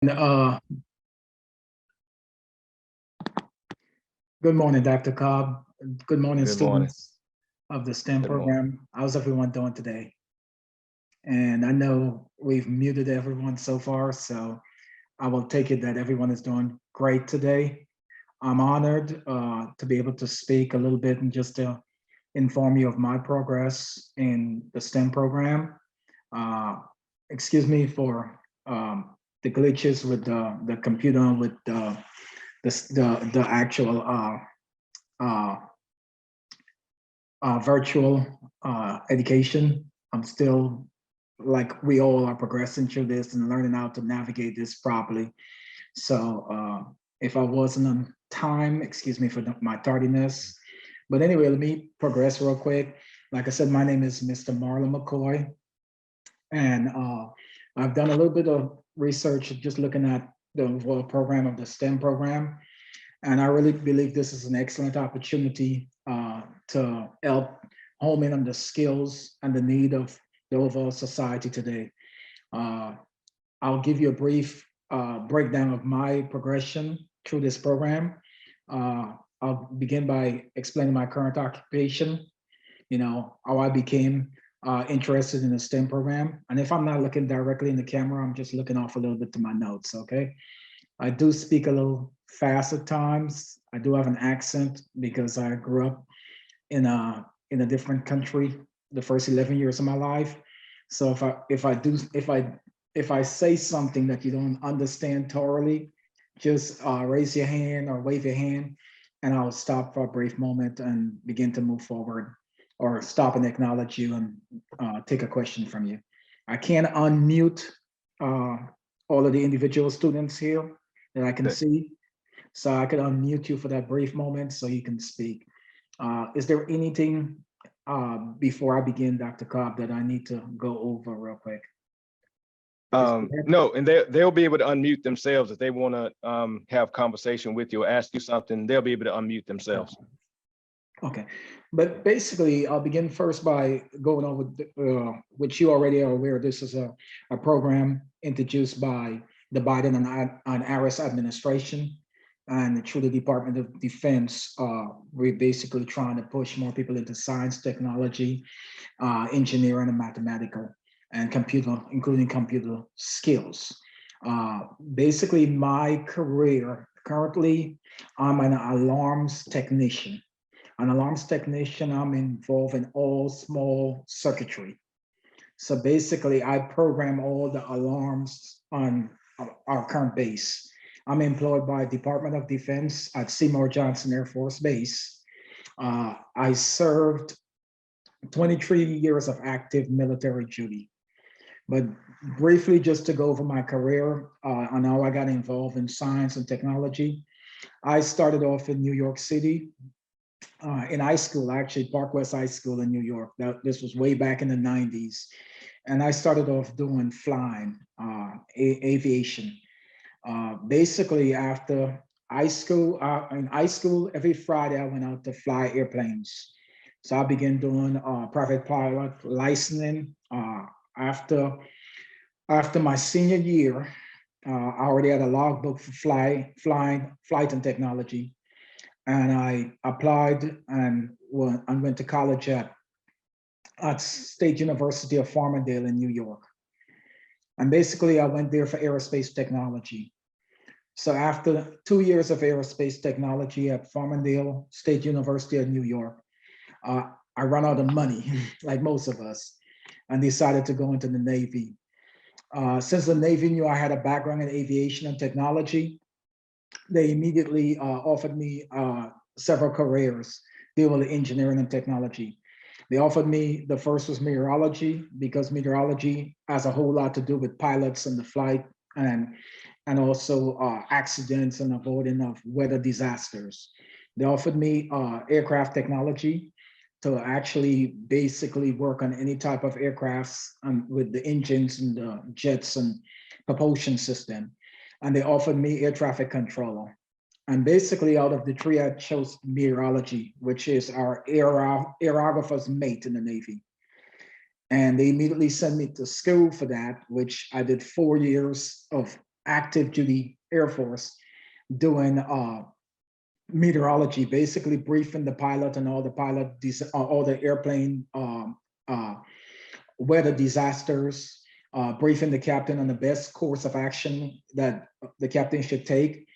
Uh, Good morning, Dr. Cobb. Good morning, Good morning. students of the STEM Good morning. program. How's everyone doing today? And I know we've muted everyone so far, so I will take it that everyone is doing great today. I'm honored to be able to speak a little bit and just to inform you of my progress in the STEM program. Uh, Excuse me for the glitches with the computer, with the actual uh, virtual education. I'm still, like we all are, progressing through this and learning how to navigate this properly. So if I wasn't on time, excuse me for my tardiness. But anyway, let me progress real quick. Like I said, my name is Mr. Marlon McKoy, and I've done a little bit of research just looking at the overall program of the STEM program. And I really believe this is an excellent opportunity to help home in on the skills and the need of the overall society today. Uh, I'll give you a brief breakdown of my progression through this program. I'll begin by explaining my current occupation, how I became interested in the STEM program. And if I'm not looking directly in the camera, I'm just looking off a little bit to my notes, okay? I do speak a little fast at times. I do have an accent because I grew up in a different country the first 11 years of my life. So if I say something that you don't understand thoroughly, just raise your hand or wave your hand, and I'll stop for a brief moment and begin to move forward, or stop and acknowledge you and take a question from you. I can't unmute all of the individual students here that I can see. So I could unmute you for that brief moment so you can speak. Is there anything before I begin, Dr. Cobb, that I need to go over real quick? No, and they'll be able to unmute themselves if they want to have conversation with you or ask you something. They'll be able to unmute themselves. Okay, but basically, I'll begin first by going over which you already are aware. This is a program introduced by the Biden and Harris administration, and through the Department of Defense. We're basically trying to push more people into science, technology, engineering, and mathematical, and computer, including computer skills. Basically, my career currently, I'm an alarms technician. An alarms technician, I'm involved in all small circuitry. So basically, I program all the alarms on our current base. I'm employed by Department of Defense at Seymour Johnson Air Force Base. I served 23 years of active military duty. But briefly, just to go over my career on how I got involved in science and technology, I started off in New York City in high school, actually Park West High School in New York. This was way back in the 90s. And I started off doing flying, aviation. Basically, after high school, in high school, every Friday I went out to fly airplanes. So I began doing private pilot licensing. After my senior year, I already had a logbook for flight and technology. And I applied and went to college at State University of Farmingdale in New York. And basically, I went there for aerospace technology. So after 2 years of aerospace technology at Farmingdale State University of New York, I ran out of money, like most of us, and decided to go into the Navy. Since the Navy knew I had a background in aviation and technology, they immediately offered me several careers dealing with engineering and technology. They offered me, the first was meteorology, because meteorology has a whole lot to do with pilots and the flight, and also accidents and avoiding of weather disasters. They offered me aircraft technology to actually basically work on any type of aircrafts with the engines and the jets and propulsion system. And they offered me air traffic controller. And basically out of the three, I chose meteorology, which is our aerographer's mate in the Navy. And they immediately sent me to school for that, which I did 4 years of active duty Air Force doing meteorology, basically briefing the pilot and all the airplane weather disasters, briefing the captain on the best course of action that the captain should take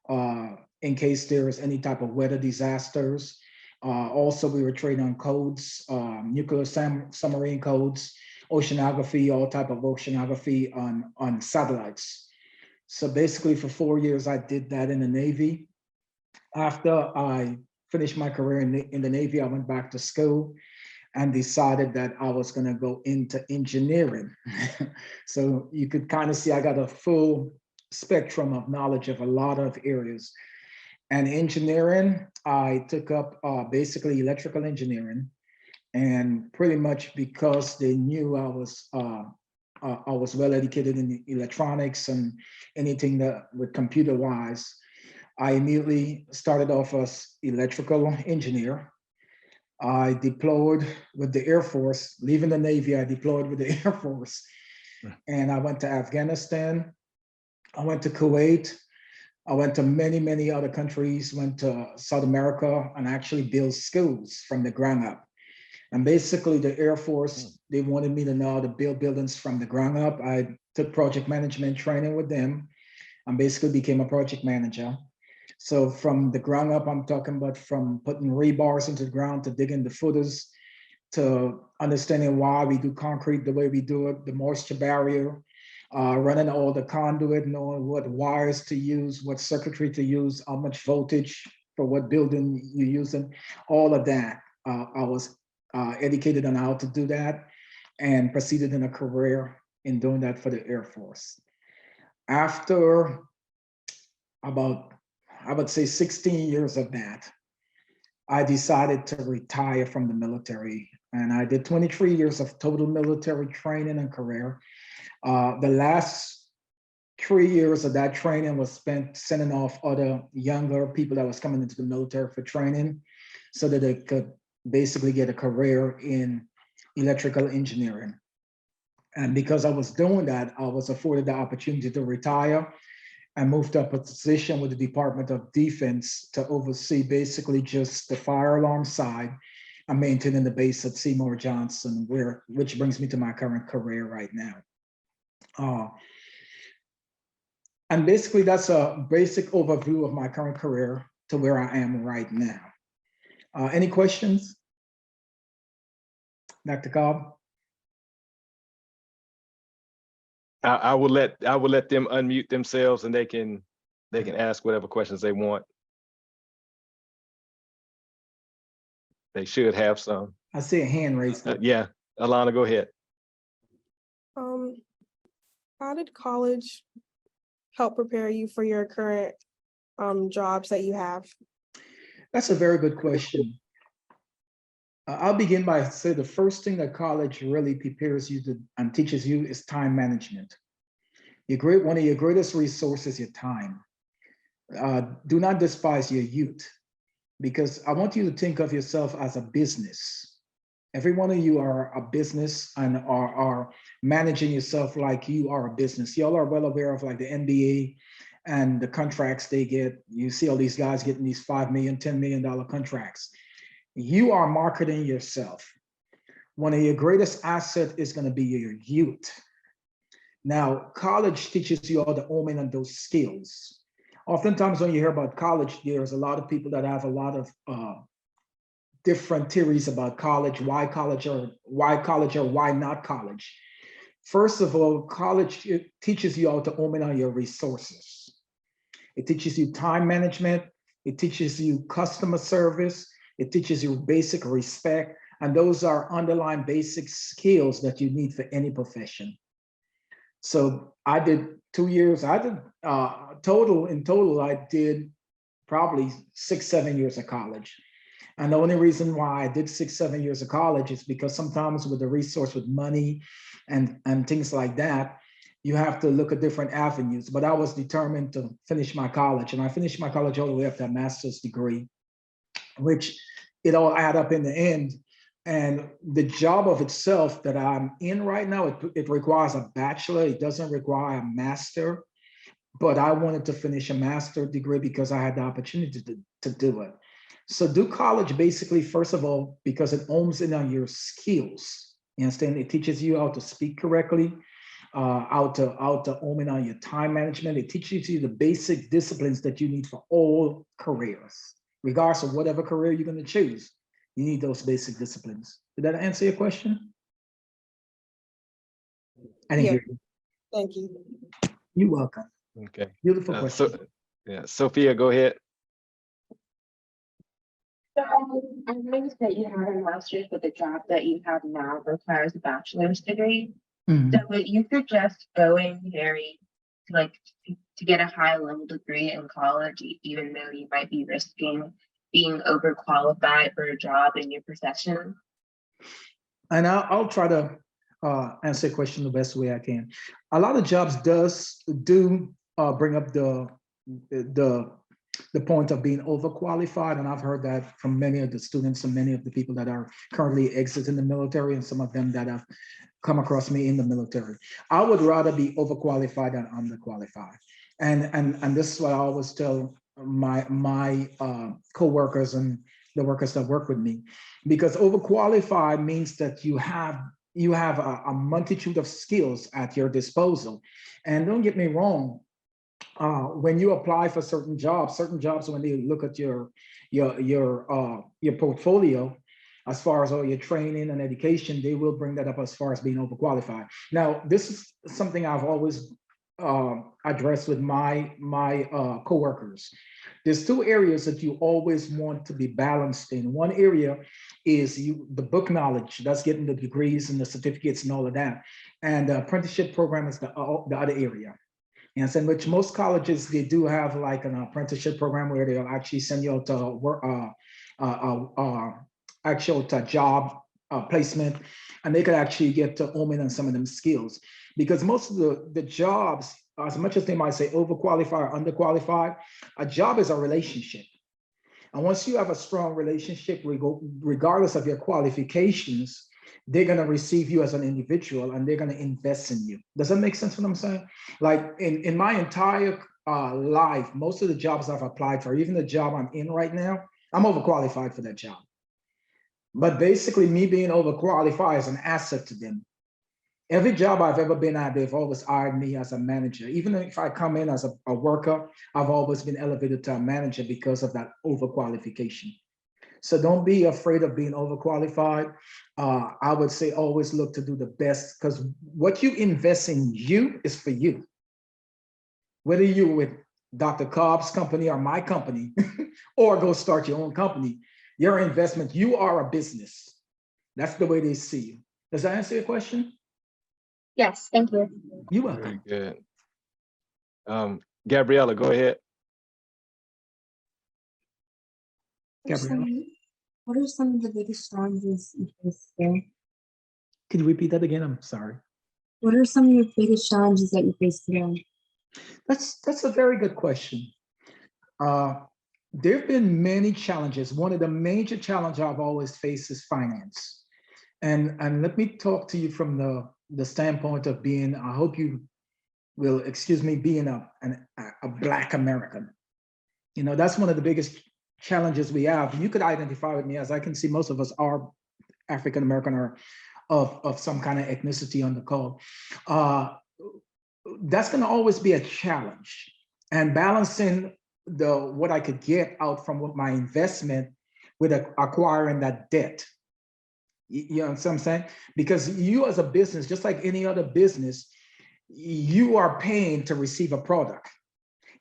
in case there is any type of weather disasters. Also, we were trained on codes, nuclear submarine codes, oceanography, all type of oceanography on satellites. So basically for 4 years, I did that in the Navy. After I finished my career in the Navy, I went back to school and decided that I was going to go into engineering. So you could kind of see I got a full spectrum of knowledge of a lot of areas. And engineering, I took up basically electrical engineering, and pretty much because they knew I was well educated in electronics and anything that with computer wise, I immediately started off as electrical engineer. I deployed with the Air Force, leaving the Navy, I deployed with the Air Force. And I went to Afghanistan, I went to Kuwait, I went to many, many other countries, went to South America, and actually built schools from the ground up. And basically the Air Force, they wanted me to know how to build buildings from the ground up. I took project management training with them and basically became a project manager. So from the ground up, I'm talking about from putting rebars into the ground to digging the footers, to understanding why we do concrete the way we do it, the moisture barrier, running all the conduit, knowing what wires to use, what circuitry to use, how much voltage for what building you're using, all of that. I was educated on how to do that and proceeded in a career in doing that for the Air Force. After about, I would say 16 years of that, I decided to retire from the military. And I did 23 years of total military training and career. The last 3 years of that training was spent sending off other younger people that was coming into the military for training so that they could basically get a career in electrical engineering. And because I was doing that, I was afforded the opportunity to retire and moved up a position with the Department of Defense to oversee basically just the fire alarm side and maintaining the base at Seymour Johnson, which brings me to my current career right now. And basically that's a basic overview of my current career to where I am right now. Any questions? Dr. Cobb? I will let them unmute themselves and they can ask whatever questions they want. They should have some. I see a hand raised. Yeah, Alana, go ahead. How did college help prepare you for your current jobs that you have? That's a very good question. I'll begin by saying the first thing that college really prepares you to and teaches you is time management. One of your greatest resources is your time. Do not despise your youth, because I want you to think of yourself as a business. Every one of you are a business and are managing yourself like you are a business. Y'all are well aware of like the NBA and the contracts they get. You see all these guys getting these $5 million, $10 million contracts. You are marketing yourself. One of your greatest assets is going to be your youth. Now, college teaches you all the omen and those skills. Oftentimes when you hear about college, there's a lot of people that have a lot of different theories about college, why college or why not college. First of all, college teaches you how to own on your resources. It teaches you time management. It teaches you customer service. It teaches you basic respect. And those are underlying basic skills that you need for any profession. So I did 2 years. I did in total, I did probably 6-7 years of college. And the only reason why I did 6-7 years of college is because sometimes with the resource, with money and things like that, you have to look at different avenues. But I was determined to finish my college, and I finished my college all the way up to a master's degree, which it all added up in the end. And the job of itself that I'm in right now, it requires a bachelor. It doesn't require a master. but I wanted to finish a master's degree because I had the opportunity to do it. So do college basically, first of all, because it hones in on your skills. You understand? It teaches you how to speak correctly, how to home in on your time management. It teaches you the basic disciplines that you need for all careers, regardless of whatever career you're going to choose. You need those basic disciplines. Did that answer your question? I didn't Yeah. hear you. Thank you. You're welcome. Okay. Beautiful question. Yeah, Sophia, go ahead. So I noticed that you have a master's, but the job that you have now requires a bachelor's degree. Mhm. So would you suggest going very like to get a high level degree in college, even though you might be risking being overqualified for a job in your profession? And I'll try to answer the question the best way I can. A lot of jobs do bring up the point of being overqualified, and I've heard that from many of the students and many of the people that are currently exiting the military, and some of them that have come across me in the military. I would rather be overqualified than underqualified, and this is what I always tell my co-workers and the workers that work with me, because overqualified means that you have a multitude of skills at your disposal. And don't get me wrong, when you apply for certain jobs, when they look at your portfolio, as far as all your training and education, they will bring that up as far as being overqualified. Now, this is something I've always addressed with my coworkers. There's two areas that you always want to be balanced in. One area is the book knowledge, that's getting the degrees and the certificates and all of that. And the apprenticeship program is the other area. And so, which most colleges, they do have like an apprenticeship program where they'll actually send you to work, actual to job placement, and they could actually get to home in on some of them skills. Because most of the jobs, as much as they might say overqualified or underqualified, a job is a relationship. And once you have a strong relationship, regardless of your qualifications, they're going to receive you as an individual and they're going to invest in you. Does that make sense what I'm saying? Like in my entire life, most of the jobs I've applied for, even the job I'm in right now, I'm overqualified for that job. But basically me being overqualified is an asset to them. Every job I've ever been at, they've always hired me as a manager. Even if I come in as a worker, I've always been elevated to a manager because of that overqualification. So don't be afraid of being overqualified. I would say always look to do the best, because what you invest in you is for you. Whether you're with Dr. Cobb's company or my company, or go start your own company, your investment, you are a business. That's the way they see you. Does that answer your question? Yes, thank you. You're Very welcome. good. Gabriella, go ahead. Gabriella, What are some of the biggest challenges you face today? could you repeat that again? I'm sorry. What are some of your biggest challenges that you face today? That's a very good question. There have been many challenges. One of the major challenges I've always faced is finance. And let me talk to you from the standpoint of being, I hope you will excuse me, being a Black American. You know, that's one of the biggest challenges we have. You could identify with me, as I can see most of us are African American or of some kind of ethnicity on the call. That's going to always be a challenge, and balancing what I could get out from my investment with acquiring that debt. You know what I'm saying? Because you as a business, just like any other business, you are paying to receive a product.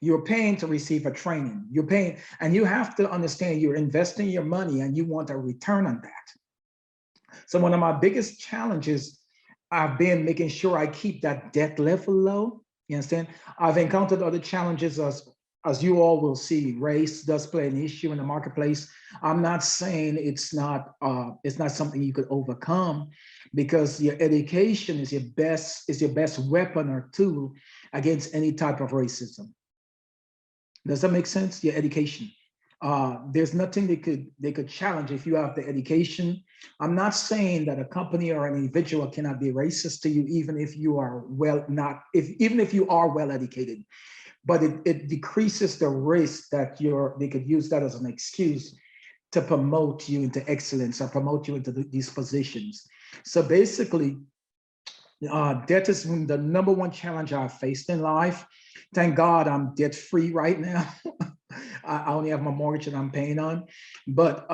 You're paying to receive a training. You're paying, and you have to understand you're investing your money and you want a return on that. So one of my biggest challenges I've been making sure I keep that debt level low. You understand? I've encountered other challenges as you all will see. Race does play an issue in the marketplace. I'm not saying it's not something you could overcome, because your education is your best weapon or tool against any type of racism. Does that make sense? Your education. There's nothing they could challenge if you have the education. I'm not saying that a company or an individual cannot be racist to you, even if you are even if you are well educated, but it decreases the risk that they could use that as an excuse to promote you into excellence or promote you into these positions. So basically, debt is the number one challenge I've faced in life. Thank God I'm debt free right now. I only have my mortgage that I'm paying on, but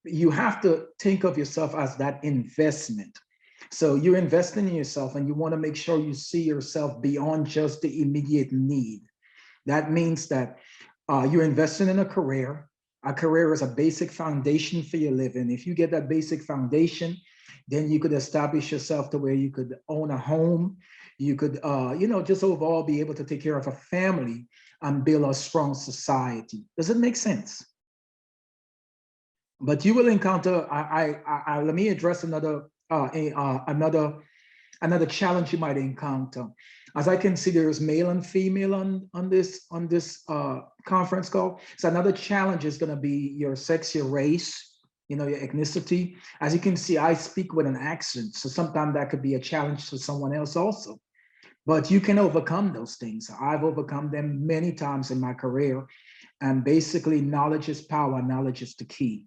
you have to think of yourself as that investment. So you're investing in yourself and you want to make sure you see yourself beyond just the immediate need. That means that you're investing in a career. A career is a basic foundation for your living. If you get that basic foundation, then you could establish yourself to where you could own a home. You could, just overall be able to take care of a family and build a strong society. Does it make sense? But you will encounter. Let me address another challenge you might encounter. As I can see, there's male and female on this conference call. So another challenge is going to be your sex, your race, your ethnicity. As you can see, I speak with an accent, so sometimes that could be a challenge for someone else also. But you can overcome those things. I've overcome them many times in my career. And basically, knowledge is power. Knowledge is the key.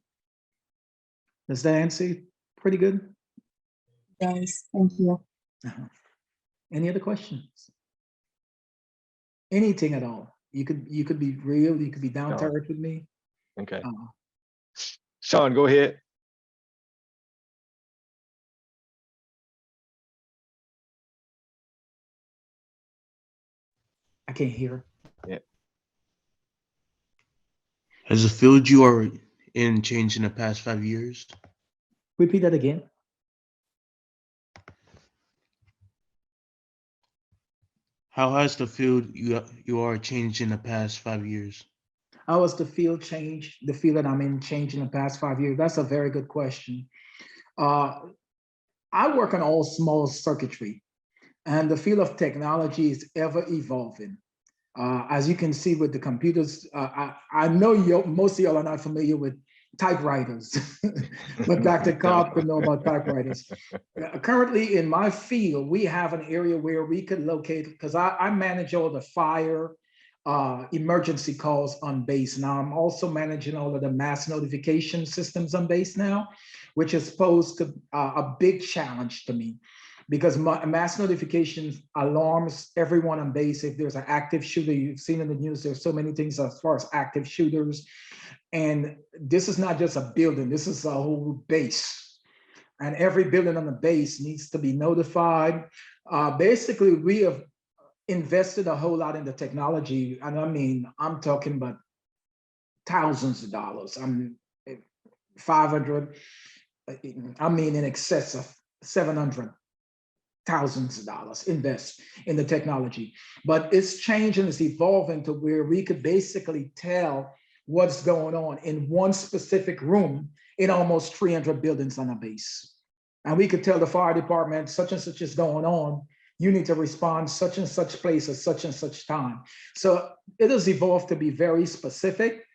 Does that answer pretty good? Yes, thank you. Any other questions? Anything at all? You could be real. You could be down to earth with me. Okay. Sean, go ahead. I can't hear. Yeah. Has the field you are in changed in the past 5 years? Repeat that again. How has the field you are changed in the past 5 years? How has the field changed? The field that I'm in changed in the past 5 years? That's a very good question. I work on all small circuitry, and the field of technology is ever evolving. As you can see with the computers, I know most of y'all are not familiar with typewriters, but Dr. Cobb could know about typewriters. Currently in my field, we have an area where we could locate, because I manage all the fire emergency calls on base. Now I'm also managing all of the mass notification systems on base now, which is posed to a big challenge to me, because mass notifications alarms everyone on base if there's an active shooter. You've seen in the news, there's so many things as far as active shooters. And this is not just a building, this is a whole base. And every building on the base needs to be notified. Basically, we have invested a whole lot in the technology. And I mean, I'm talking about thousands of dollars. I'm 500, I mean, in excess of 700. Thousands of dollars invest in the technology, but it's changing, it's evolving to where we could basically tell what's going on in one specific room in almost 300 buildings on a base. And we could tell the fire department, such and such is going on. You need to respond such and such place at such and such time. So it has evolved to be very specific.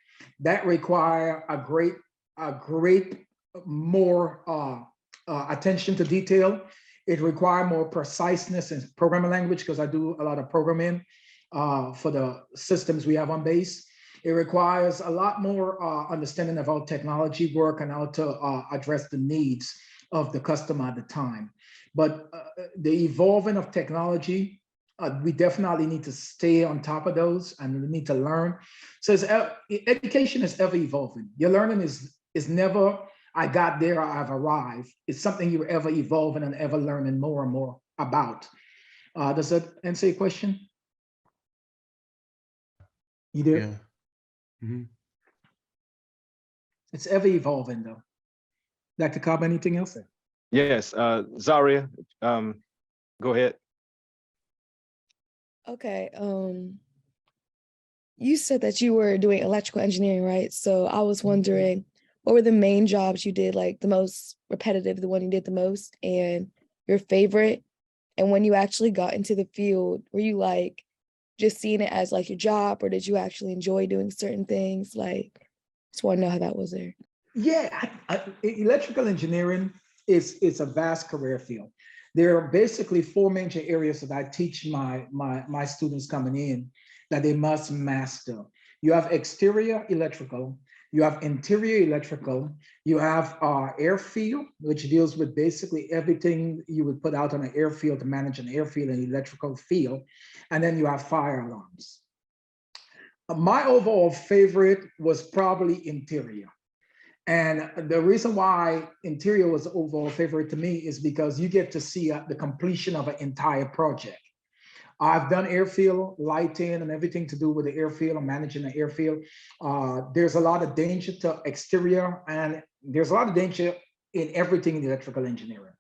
That require a great more attention to detail. It requires more preciseness in programming language, because I do a lot of programming for the systems we have on base. It requires a lot more understanding of how technology work and how to address the needs of the customer at the time. But the evolving of technology, we definitely need to stay on top of those, and we need to learn. So education is ever evolving. Your learning is never, I got there, I've arrived. It's something you're ever evolving and ever learning more and more about. Does that answer your question? You do? Yeah. Mm-hmm. It's ever evolving though. Dr. Cobb, anything else? Yes, Zaria, go ahead. Okay. You said that you were doing electrical engineering, right? So I was wondering, what were the main jobs you did, like the most repetitive, the one you did the most, and your favorite? And when you actually got into the field, were you like just seeing it as like your job, or did you actually enjoy doing certain things? Like, Just want to know how that was there. Yeah, electrical engineering is a vast career field. There are basically four major areas that I teach my students coming in that they must master. You have exterior electrical, you have interior electrical, you have airfield, which deals with basically everything you would put out on an airfield to manage an airfield and electrical field, and then you have fire alarms. My overall favorite was probably interior. And the reason why interior was overall favorite to me is because you get to see the completion of an entire project. I've done airfield lighting and everything to do with the airfield and managing the airfield. There's a lot of danger to exterior, and there's a lot of danger in everything in electrical engineering.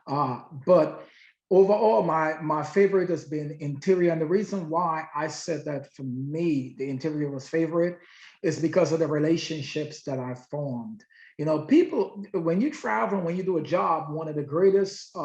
But overall, my favorite has been interior. And the reason why I said that for me, the interior was favorite is because of the relationships that I formed. You know, people, when you travel, when you do a job, one of the greatest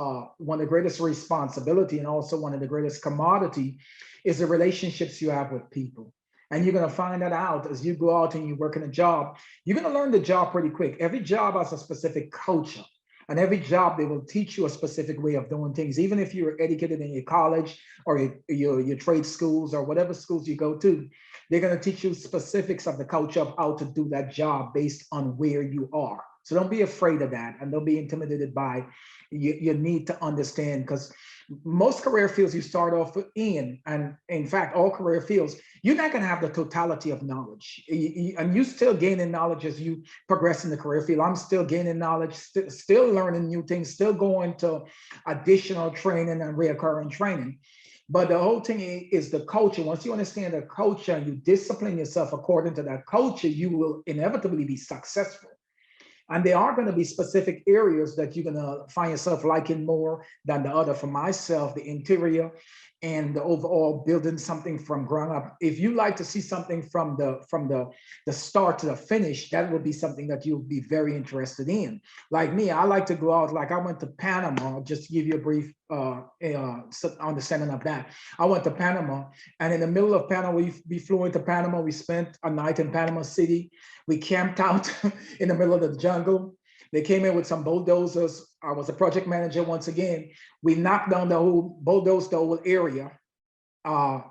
responsibility and also one of the greatest commodity is the relationships you have with people. And you're going to find that out as you go out and you work in a job. You're going to learn the job pretty quick. Every job has a specific culture. And every job, they will teach you a specific way of doing things. Even if you're educated in your college or your trade schools or whatever schools you go to, they're going to teach you specifics of the culture of how to do that job based on where you are. So don't be afraid of that, and don't be intimidated by you need to understand, because most career fields you start off in, and in fact, all career fields, you're not going to have the totality of knowledge. And you still gaining knowledge as you progress in the career field. I'm still gaining knowledge, still learning new things, still going to additional training and reoccurring training. But the whole thing is the culture. Once you understand the culture and you discipline yourself according to that culture, you will inevitably be successful. And there are going to be specific areas that you're going to find yourself liking more than the other. For myself, the interior and the overall building something from ground up. If you like to see something from the start to the finish, that would be something that you'll be very interested in. Like me, I like to go out, like I went to Panama, just to give you a brief understanding of that. I went to Panama, and in the middle of Panama, we flew into Panama. We spent a night in Panama City. We camped out in the middle of the jungle. They came in with some bulldozers. I was a project manager once again. We knocked down the whole, bulldozed the whole area. And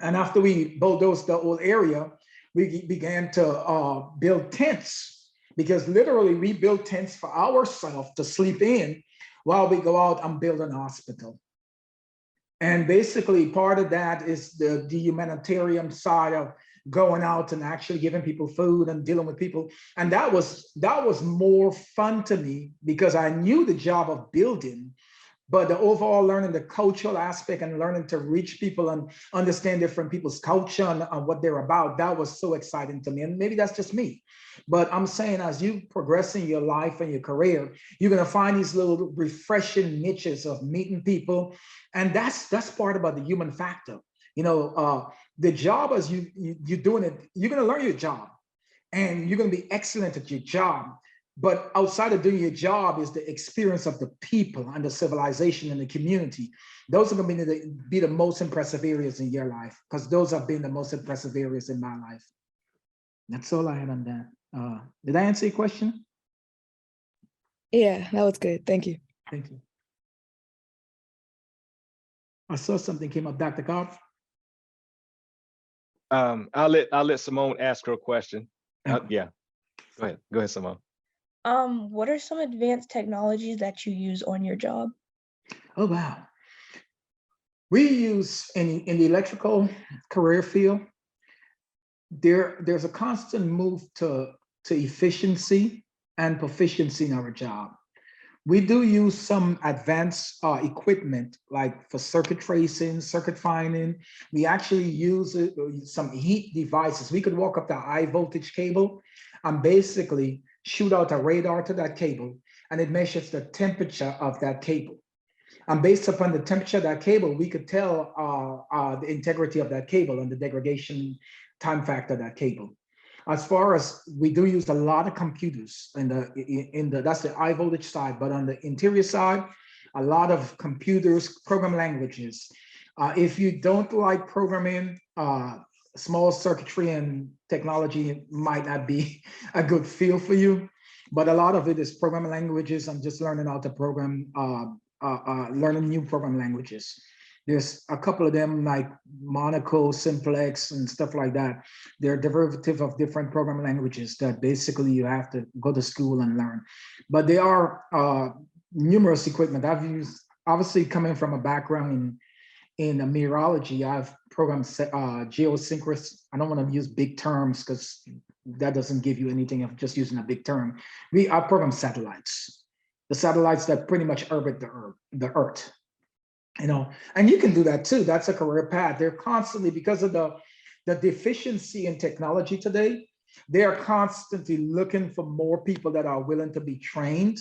after we bulldozed the whole area, we began to build tents, because literally we built tents for ourselves to sleep in while we go out and build an hospital. And basically part of that is the humanitarian side of going out and actually giving people food and dealing with people. And that was more fun to me, because I knew the job of building, but the overall learning the cultural aspect and learning to reach people and understand different people's culture and what they're about, that was so exciting to me. And maybe that's just me, but I'm saying as you progress in your life and your career, you're going to find these little refreshing niches of meeting people. And that's part about the human factor. You know, the job, as you're doing it, you're going to learn your job and you're going to be excellent at your job. But outside of doing your job is the experience of the people and the civilization and the community. Those are going to be the most impressive areas in your life, because those have been the most impressive areas in my life. That's all I had on that. Did I answer your question? Yeah, that was good. Thank you. Thank you. I saw something came up, Dr. Cobb. I'll let Simone ask her a question. Yeah, go ahead, Simone. What are some advanced technologies that you use on your job? Oh, wow. We use in the electrical career field, there's a constant move to efficiency and proficiency in our job. We do use some advanced equipment, like for circuit tracing, circuit finding. We actually use some heat devices. We could walk up the high voltage cable and basically shoot out a radar to that cable, and it measures the temperature of that cable. And based upon the temperature of that cable, we could tell the integrity of that cable and the degradation time factor of that cable. As far as we do use a lot of computers in the that's the high voltage side, but on the interior side, a lot of computers, program languages. If you don't like programming, small circuitry and technology might not be a good field for you, but a lot of it is programming languages. I'm just learning how to program, learning new programming languages. There's a couple of them like Monaco, Simplex, and stuff like that. They're derivative of different programming languages that basically you have to go to school and learn. But there are numerous equipment I've used. Obviously, coming from a background in meteorology, I've programmed geosynchronous. I don't want to use big terms because that doesn't give you anything of just using a big term. I program satellites, the satellites that pretty much orbit the Earth. You know, and you can do that too. That's a career path. They're constantly, because of the deficiency in technology today, they are constantly looking for more people that are willing to be trained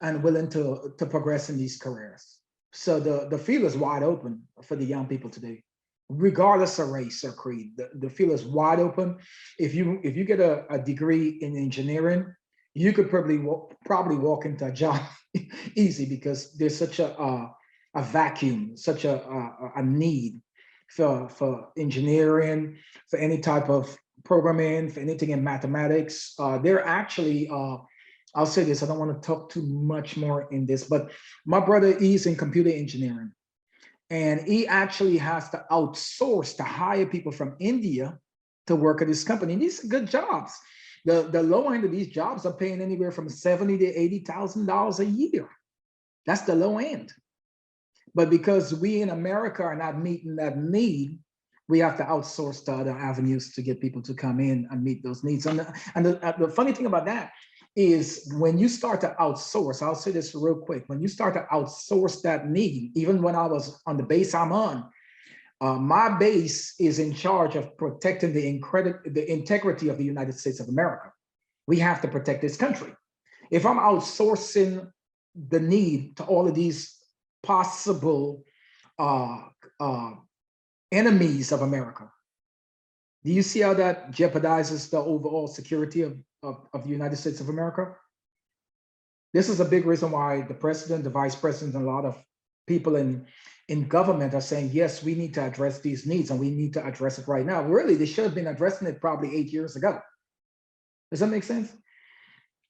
and willing to progress in these careers. So the field is wide open for the young people today, regardless of race or creed. The field is wide open. If you get a degree in engineering, you could probably walk into a job easy, because there's such a vacuum, such a need for engineering, for any type of programming, for anything in mathematics. They're actually, I'll say this, I don't want to talk too much more in this, but my brother is in computer engineering, and he actually has to outsource to hire people from India to work at his company. And these are good jobs. The low end of these jobs are paying anywhere from $70,000 to $80,000 a year. That's the low end. But because we in America are not meeting that need, we have to outsource to other avenues to get people to come in and meet those needs. And the funny thing about that is, when you start to outsource, I'll say this real quick, when you start to outsource that need, even when I was on the base I'm on, my base is in charge of protecting the integrity of the United States of America. We have to protect this country. If I'm outsourcing the need to all of these possible enemies of America, do you see how that jeopardizes the overall security of the United States of America? This is a big reason why the president, the vice president, and a lot of people in government are saying, yes, we need to address these needs, and we need to address it right now. Really, they should have been addressing it probably 8 years ago. Does that make sense?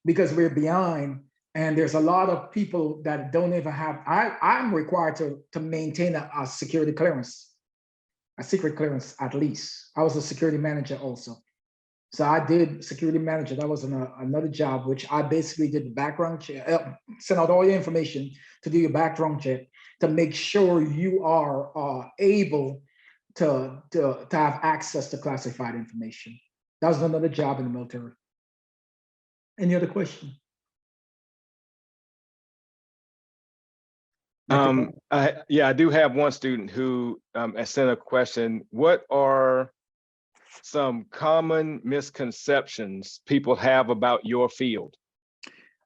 Because we're behind, and there's a lot of people that don't even have, I'm required to maintain a security clearance, a secret clearance at least. I was a security manager also. So I did security manager. That was another job, which I basically did the background check, sent out all your information to do your background check, to make sure you are able to have access to classified information. That was another job in the military. Any other question? I do have one student who has sent a question. What are some common misconceptions people have about your field?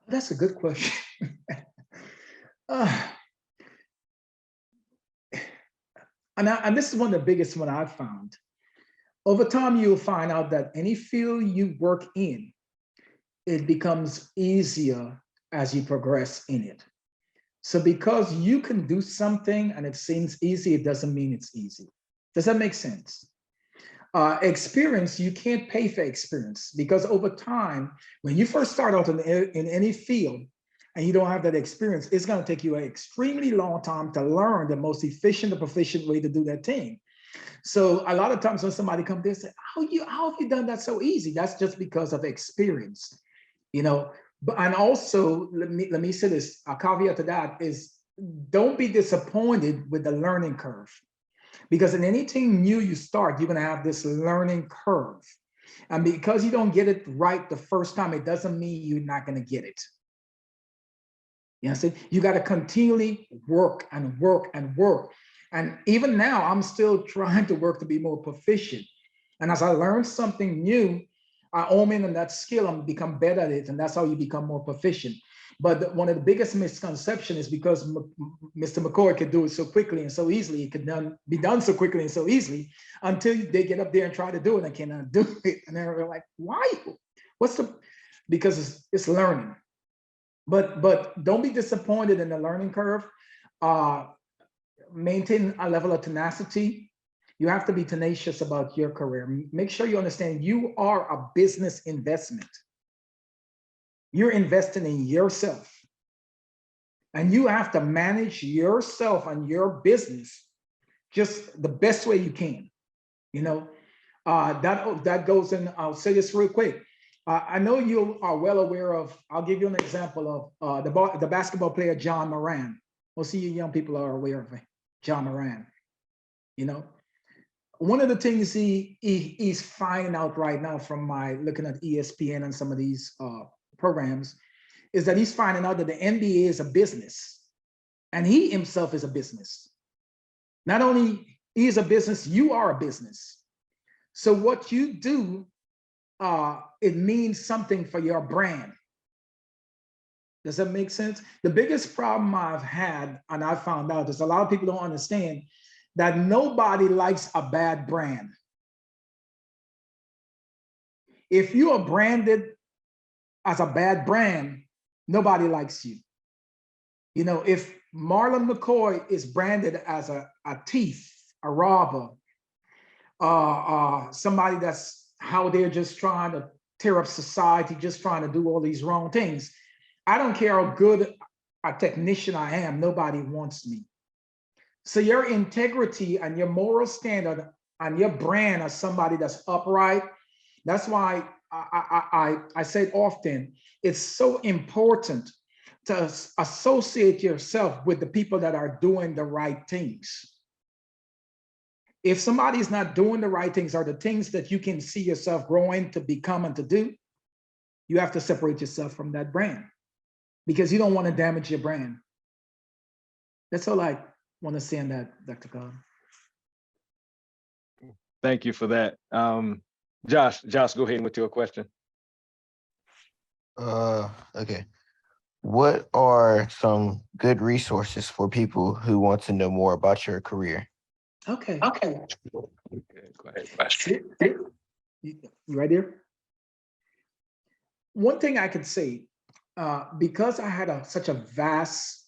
That's a good question. And this is one of the biggest one I've found. Over time, you'll find out that any field you work in, it becomes easier as you progress in it. So because you can do something and it seems easy, it doesn't mean it's easy. Does that make sense? Experience, you can't pay for experience, because over time, when you first start out in any field and you don't have that experience, it's going to take you an extremely long time to learn the most efficient and proficient way to do that thing. So a lot of times when somebody comes there and say, how have you done that so easy? That's just because of experience, you know. But and also, let me say this, a caveat to that is, don't be disappointed with the learning curve. Because in anything new you start, you're going to have this learning curve. And because you don't get it right the first time, it doesn't mean you're not going to get it. You know what I'm saying? You got to continually work and work and work. And even now, I'm still trying to work to be more proficient. And as I learn something new, I hone in on that skill and become better at it. And that's how you become more proficient. But one of the biggest misconceptions is because Mr. McKoy could do it so quickly and so easily, it could be done so quickly and so easily, until they get up there and try to do it and cannot do it. And they're like, why? Because it's learning. But don't be disappointed in the learning curve. Maintain a level of tenacity. You have to be tenacious about your career. Make sure you understand you are a business investment. You're investing in yourself. And you have to manage yourself and your business just the best way you can. You know, that goes in, I'll say this real quick. I know you are well aware of, I'll give you an example of the basketball player, John Moran. Most of you young people are aware of John Moran. You know, one of the things he's finding out right now from my looking at ESPN and some of these programs is that he's finding out that the NBA is a business and he himself is a business. Not only he is a business, you are a business. So what you do, it means something for your brand. Does that make sense? The biggest problem I've had, and I found out, is a lot of people don't understand that nobody likes a bad brand. If you are branded as a bad brand, nobody likes you. You know, if Marlon McKoy is branded as a thief, a robber, somebody that's how they're just trying to tear up society, just trying to do all these wrong things, I don't care how good a technician I am, nobody wants me. So your integrity and your moral standard and your brand as somebody that's upright, that's why I say often, it's so important to associate yourself with the people that are doing the right things. If somebody is not doing the right things or the things that you can see yourself growing to become and to do, you have to separate yourself from that brand because you don't want to damage your brand. That's all I want to say on that, Dr. Cobb. Thank you for that. Josh, go ahead with your question. Okay. What are some good resources for people who want to know more about your career? Okay. Okay, go ahead. You right here? One thing I could say, because I had such a vast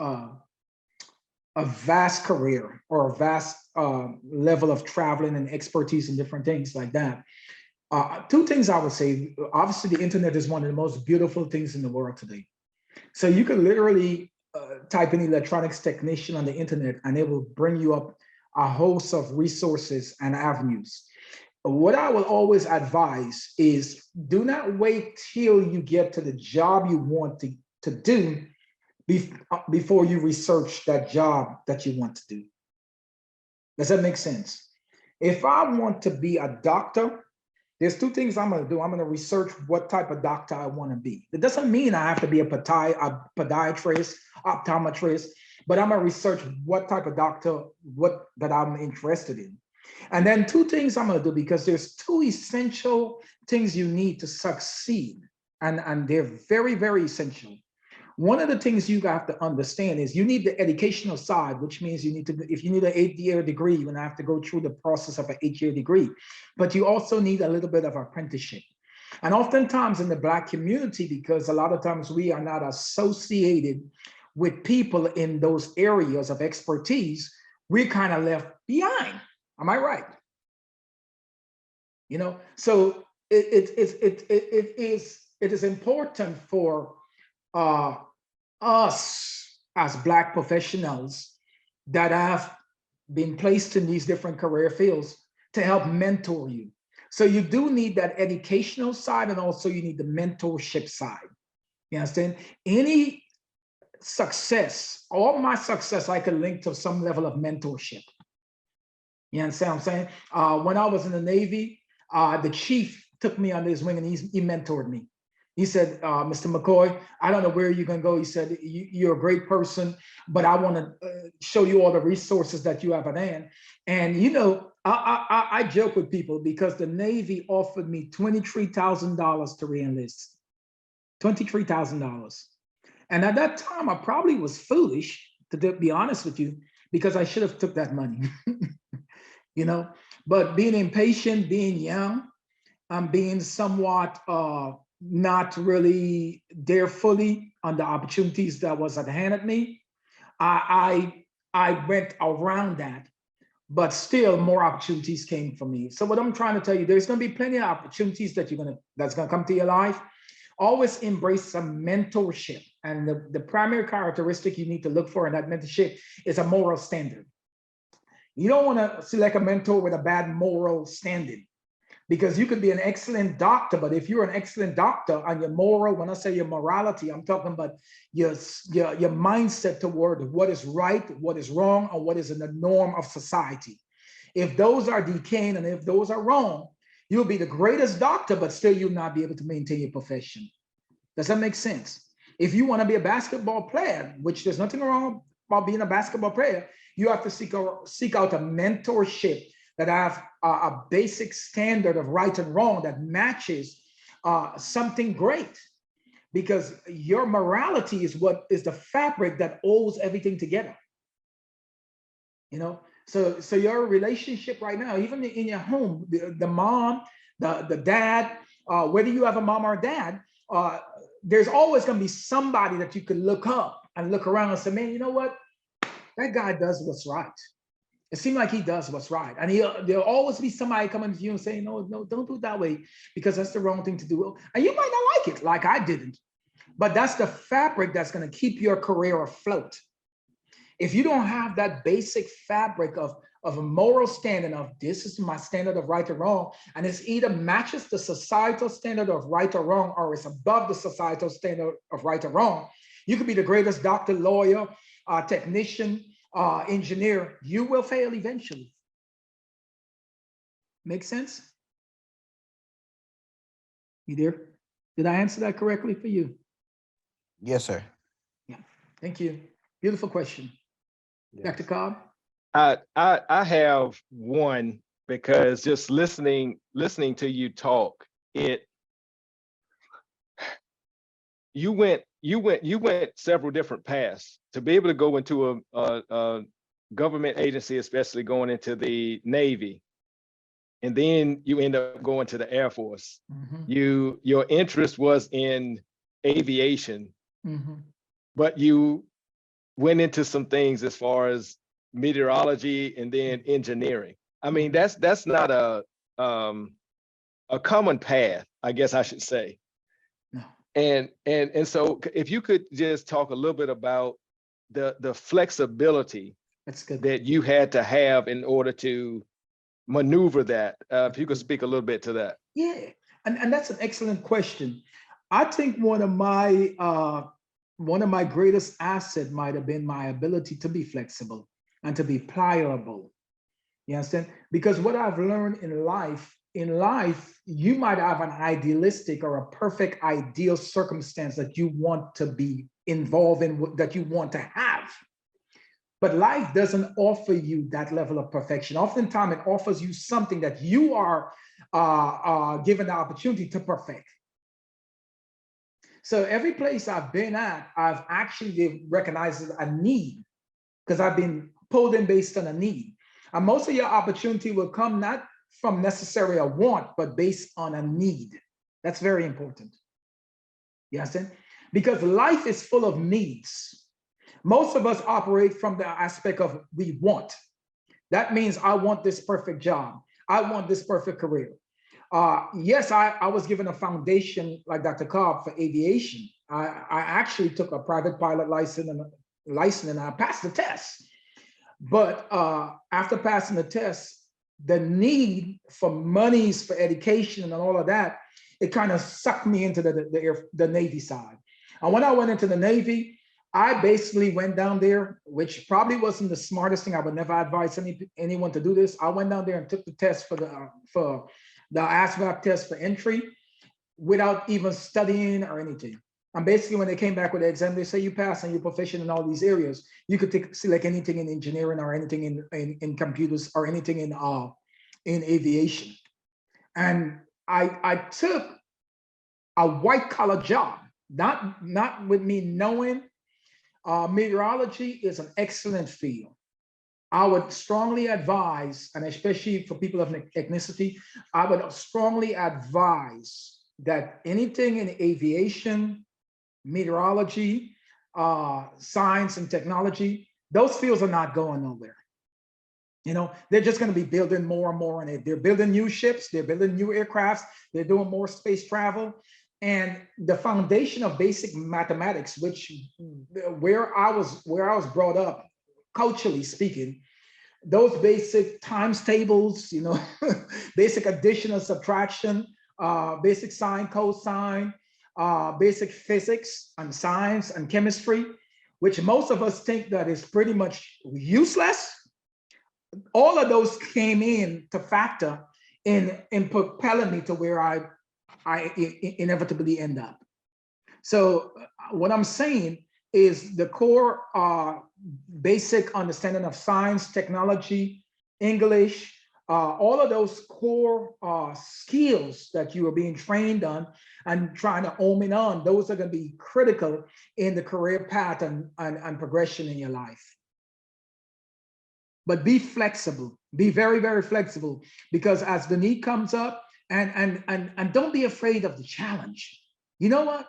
career or a vast level of traveling and expertise and different things like that, two things I would say. Obviously, the internet is one of the most beautiful things in the world today. So you can literally type in electronics technician on the internet and it will bring you up a host of resources and avenues. What I will always advise is do not wait till you get to the job you want to do before you research that job that you want to do. Does that make sense? If I want to be a doctor, there's two things I'm going to do. I'm going to research what type of doctor I want to be. It doesn't mean I have to be a podiatrist, optometrist, but I'm going to research what type of doctor, that I'm interested in. And then two things I'm going to do, because there's two essential things you need to succeed. And they're very, very essential. One of the things you have to understand is you need the educational side, which means you need to, if you need an 8-year degree, you're going to have to go through the process of an 8-year degree, but you also need a little bit of apprenticeship. And oftentimes in the Black community, because a lot of times we are not associated with people in those areas of expertise, we're kind of left behind. Am I right? You know, so it is important for us as Black professionals that have been placed in these different career fields to help mentor you. So you do need that educational side, and also you need the mentorship side. You understand? Any success, all my success, I could link to some level of mentorship. You understand what I'm saying? When I was in the Navy, the chief took me under his wing and he mentored me. He said, Mr. McKoy, I don't know where you're going to go. He said, you're a great person, but I want to show you all the resources that you have at hand. And, you know, I joke with people because the Navy offered me $23,000 to reenlist, $23,000. And at that time, I probably was foolish, to be honest with you, because I should have took that money, you know, but being impatient, being young, being somewhat not really there fully on the opportunities that was at hand at me, I went around that. but still more opportunities came for me. So what I'm trying to tell you, there's going to be plenty of opportunities that's going to come to your life. Always embrace some mentorship. And the primary characteristic you need to look for in that mentorship is a moral standard. You don't want to select a mentor with a bad moral standard, because you could be an excellent doctor, but if you're an excellent doctor and your moral, when I say your morality, I'm talking about your mindset toward what is right, what is wrong, or what is in the norm of society. If those are decaying and if those are wrong, you'll be the greatest doctor, but still you'll not be able to maintain your profession. Does that make sense? If you want to be a basketball player, which there's nothing wrong about being a basketball player, you have to seek out a mentorship that have a basic standard of right and wrong that matches something great, because your morality is what is the fabric that holds everything together. You know, so your relationship right now, even in your home, the mom, the dad, whether you have a mom or a dad, there's always going to be somebody that you could look up and look around and say, man, you know what? That guy does what's right. It seems like he does what's right. And there'll always be somebody coming to you and saying, no, don't do it that way, because that's the wrong thing to do. And you might not like it, like I didn't. But that's the fabric that's going to keep your career afloat. If you don't have that basic fabric of a moral standard of this is my standard of right or wrong, and it's either matches the societal standard of right or wrong, or it's above the societal standard of right or wrong, you could be the greatest doctor, lawyer, technician, engineer, you will fail eventually. Make sense? You there? Did I answer that correctly for you? Yes, sir. Yeah, thank you. Beautiful question. Yes. Dr. Cobb? I have one, because just listening to you talk, you went several different paths to be able to go into a government agency, especially going into the Navy, and then you end up going to the Air Force. Mm-hmm. Your interest was in aviation, Mm-hmm. but you went into some things as far as meteorology and then engineering. I mean, that's not a common path, I guess I should say. No. And so if you could just talk a little bit about the flexibility That's good. that you had to have in order to maneuver that, if you could speak a little bit to that. Yeah, and that's an excellent question. I think one of my greatest assets might have been my ability to be flexible and to be pliable. You understand? Because what I've learned in life, you might have an idealistic or a perfect ideal circumstance that you want to be involved in, that you want to have. But life doesn't offer you that level of perfection. Oftentimes, it offers you something that you are given the opportunity to perfect. So every place I've been at, I've actually recognized a need, because I've been pulled in based on a need. And most of your opportunity will come not from necessarily a want, but based on a need. That's very important. You understand? Because life is full of needs. Most of us operate from the aspect of we want. That means I want this perfect job. I want this perfect career. Yes, I was given a foundation like Dr. Cobb for aviation. I actually took a private pilot license and I passed the test. But after passing the test, the need for monies for education and all of that, it kind of sucked me into the Navy side. And when I went into the Navy, I basically went down there, which probably wasn't the smartest thing. I would never advise anyone to do this. I went down there and took the test for the ASVAB test for entry without even studying or anything. And basically, when they came back with the exam, they say you pass and you're proficient in all these areas. You could select anything in engineering or anything in computers or anything in aviation. And I took a white collar job, not with me knowing meteorology is an excellent field. I would strongly advise, and especially for people of ethnicity, I would strongly advise that anything in aviation, meteorology, science and technology, those fields are not going nowhere. You know, they're just going to be building more and more on it. They're building new ships, they're building new aircrafts, they're doing more space travel. And the foundation of basic mathematics, which where I was brought up, culturally speaking, those basic times tables, you know, basic addition and subtraction, basic sine, cosine, basic physics and science and chemistry, which most of us think that is pretty much useless. All of those came in to factor in propelling me to where I inevitably end up. So what I'm saying is the core basic understanding of science, technology, English, all of those core skills that you are being trained on and trying to own it on, those are going to be critical in the career path and progression in your life. But be flexible, be very, very flexible, because as the need comes up, and don't be afraid of the challenge. You know what?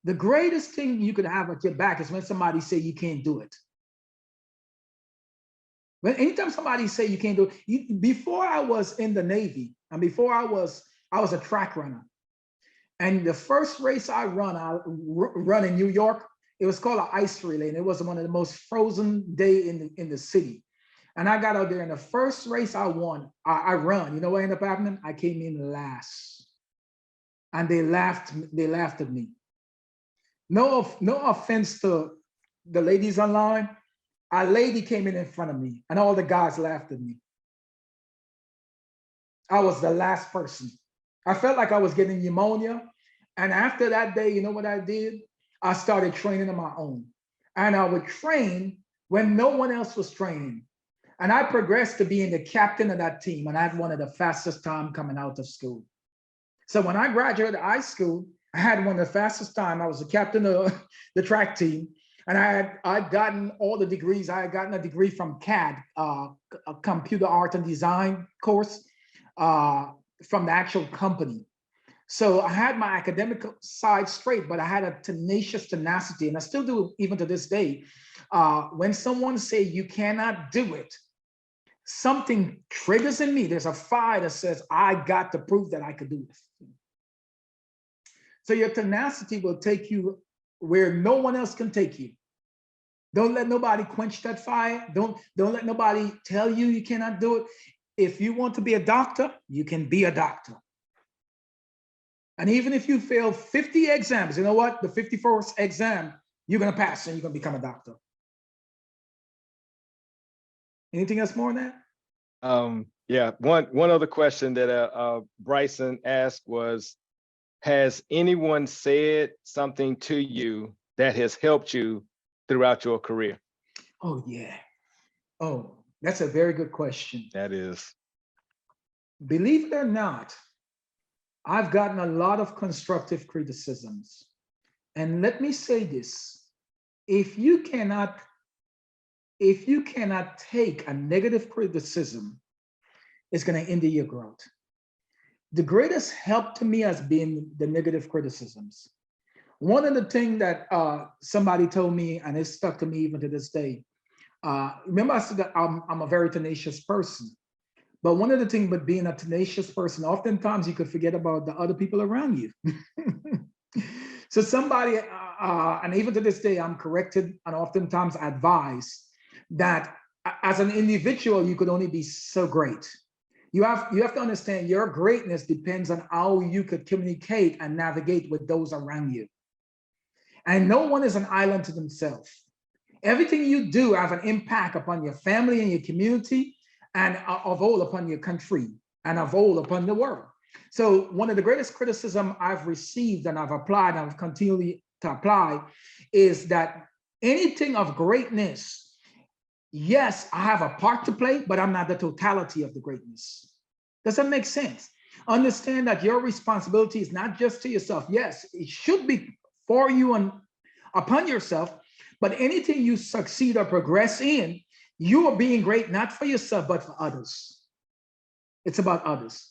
The greatest thing you could have at your back is when somebody say you can't do it. When anytime somebody say you can't do it, before I was in the Navy and before I was a track runner, and the first race I run in New York, it was called an ice relay, and it was one of the most frozen day in the city. And I got out there, and the first race I won, I run. You know what ended up happening? I came in last, and they laughed at me. No offense to the ladies online. A lady came in front of me, and all the guys laughed at me. I was the last person. I felt like I was getting pneumonia. And after that day, you know what I did? I started training on my own. And I would train when no one else was training. And I progressed to being the captain of that team. And I had one of the fastest time coming out of school. So when I graduated high school, I had one of the fastest time. I was the captain of the track team. And I'd gotten all the degrees. I had gotten a degree from CAD, a computer art and design course from the actual company. So I had my academic side straight, but I had a tenacious tenacity, and I still do even to this day. When someone say you cannot do it, something triggers in me. There's a fire that says, I got to prove that I could do this. So your tenacity will take you where no one else can take you. Don't let nobody quench that fire. Don't let nobody tell you you cannot do it. If you want to be a doctor, you can be a doctor. And even if you fail 50 exams, you know what? The 51st exam, you're going to pass and you're going to become a doctor. Anything else more than that? Yeah, one other question that Bryson asked was, has anyone said something to you that has helped you throughout your career? Oh, yeah. Oh, that's a very good question. That is. Believe it or not, I've gotten a lot of constructive criticisms. And let me say this, if you cannot take a negative criticism, it's going to hinder your growth. The greatest help to me has been the negative criticisms. One of the things that somebody told me, and it stuck to me even to this day, remember I said that I'm a very tenacious person. But one of the things with being a tenacious person, oftentimes you could forget about the other people around you. So somebody, and even to this day, I'm corrected and oftentimes advised that as an individual, you could only be so great. You have to understand your greatness depends on how you could communicate and navigate with those around you. And no one is an island to themselves. Everything you do have an impact upon your family and your community, and of all upon your country, and of all upon the world. So one of the greatest criticism I've received and I've applied and I've continually to apply is that anything of greatness, yes, I have a part to play, but I'm not the totality of the greatness. Does that make sense? Understand that your responsibility is not just to yourself. Yes, it should be for you and upon yourself, but anything you succeed or progress in, you are being great, not for yourself, but for others. It's about others.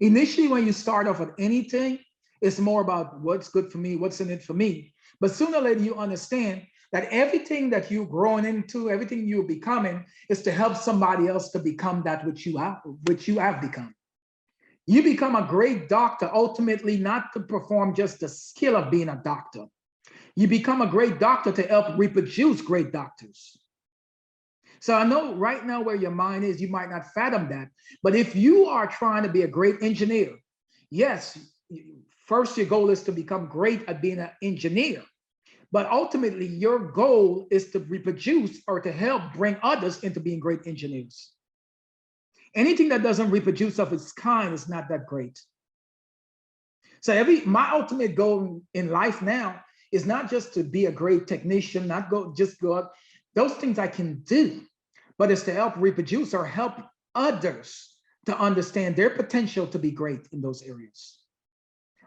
Initially, when you start off with anything, it's more about what's good for me, what's in it for me. But sooner or later, you understand that everything that you're growing into, everything you're becoming, is to help somebody else to become that which you have become. You become a great doctor, ultimately not to perform just the skill of being a doctor. You become a great doctor to help reproduce great doctors. So I know right now where your mind is, you might not fathom that. But if you are trying to be a great engineer, yes, first your goal is to become great at being an engineer. But ultimately, your goal is to reproduce or to help bring others into being great engineers. Anything that doesn't reproduce of its kind is not that great. So my ultimate goal in life now is not just to be a great technician, not just go up. Those things I can do, but it's to help reproduce or help others to understand their potential to be great in those areas.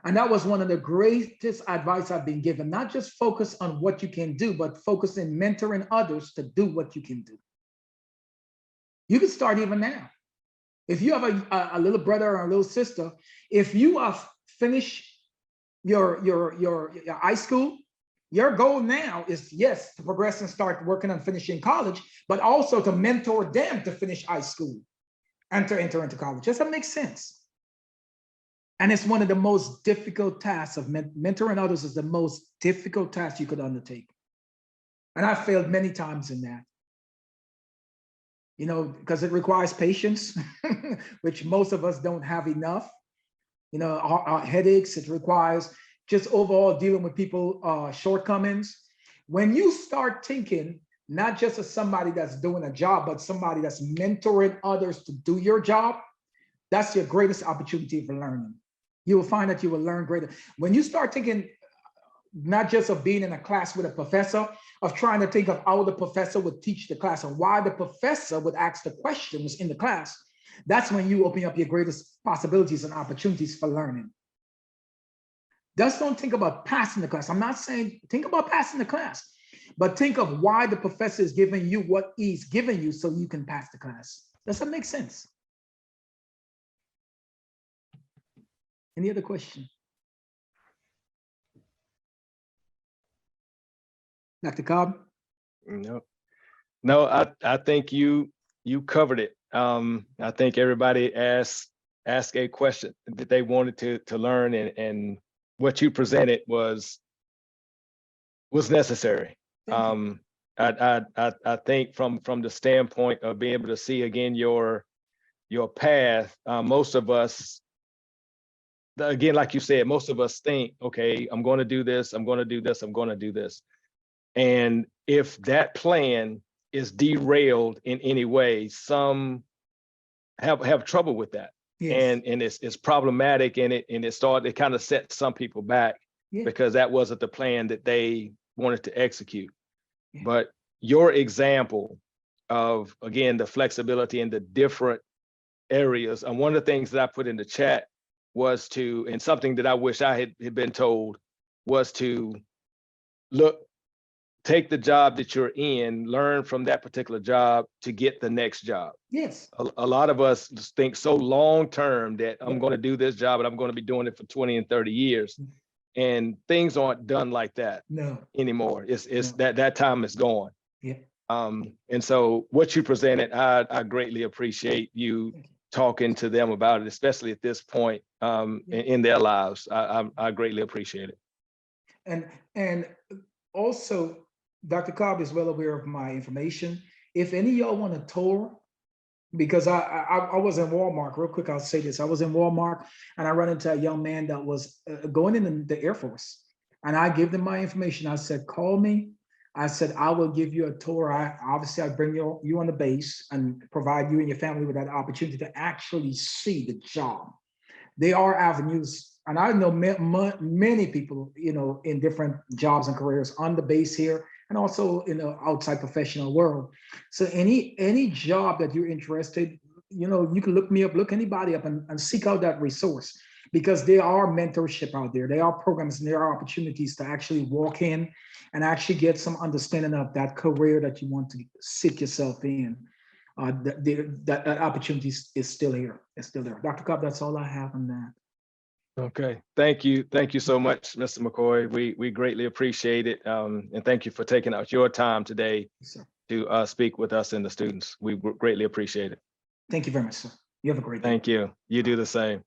And that was one of the greatest advice I've been given, not just focus on what you can do, but focus in mentoring others to do what you can do. You can start even now. If you have a little brother or a little sister, if you have finished your high school, your goal now is, yes, to progress and start working on finishing college, but also to mentor them to finish high school and to enter into college. Does that make sense? And it's one of the most difficult tasks of mentoring others is the most difficult task you could undertake. And I failed many times in that. You know, because it requires patience, which most of us don't have enough. You know, our headaches, it requires just overall dealing with people, shortcomings. When you start thinking, not just as somebody that's doing a job, but somebody that's mentoring others to do your job, that's your greatest opportunity for learning. You will find that you will learn greater. When you start thinking, not just of being in a class with a professor, of trying to think of how the professor would teach the class and why the professor would ask the questions in the class, that's when you open up your greatest possibilities and opportunities for learning. Just don't think about passing the class. I'm not saying think about passing the class, but think of why the professor is giving you what he's giving you so you can pass the class. Does that make sense? Any other question? Dr. Cobb? No, I think you covered it. I think everybody asked a question that they wanted to learn, and what you presented was necessary. I think from the standpoint of being able to see again your path, most of us, again, like you said, most of us think, okay, I'm going to do this, I'm going to do this, I'm going to do this. And if that plan is derailed in any way, some have trouble with that. Yes. And it's problematic, and it kind of sets some people back, yeah, because that wasn't the plan that they wanted to execute. Yeah. But your example of, again, the flexibility in the different areas, and one of the things that I put in the chat was to, and something that I wish I had been told, was to take the job that you're in, learn from that particular job to get the next job. Yes. A lot of us just think so long term that I'm going to do this job and I'm going to be doing it for 20 and 30 years. And things aren't done like that anymore. It's that time is gone. Yeah. And so what you presented, I greatly appreciate you talking to them about it, especially at this point in their lives. I greatly appreciate it. And also, Dr. Cobb is well aware of my information. If any of y'all want a tour, because I was in Walmart, real quick, I'll say this. I was in Walmart and I run into a young man that was going in the Air Force. And I give them my information. I said, call me. I said, I will give you a tour. Obviously, I bring you on the base and provide you and your family with that opportunity to actually see the job. There are avenues, and I know many people, you know, in different jobs and careers on the base here, and also in the outside professional world. So any job that you're interested, you know, you can look me up, look anybody up, and seek out that resource, because there are mentorship out there. There are programs and there are opportunities to actually walk in and actually get some understanding of that career that you want to sit yourself in. That opportunity is still here. It's still there. Dr. Cobb, that's all I have on that. Okay, thank you. Thank you so much, Mr. McKoy. We greatly appreciate it. And thank you for taking out your time today Yes, sir. to speak with us and the students. We greatly appreciate it. Thank you very much, sir. You have a great day. Thank you. You do the same.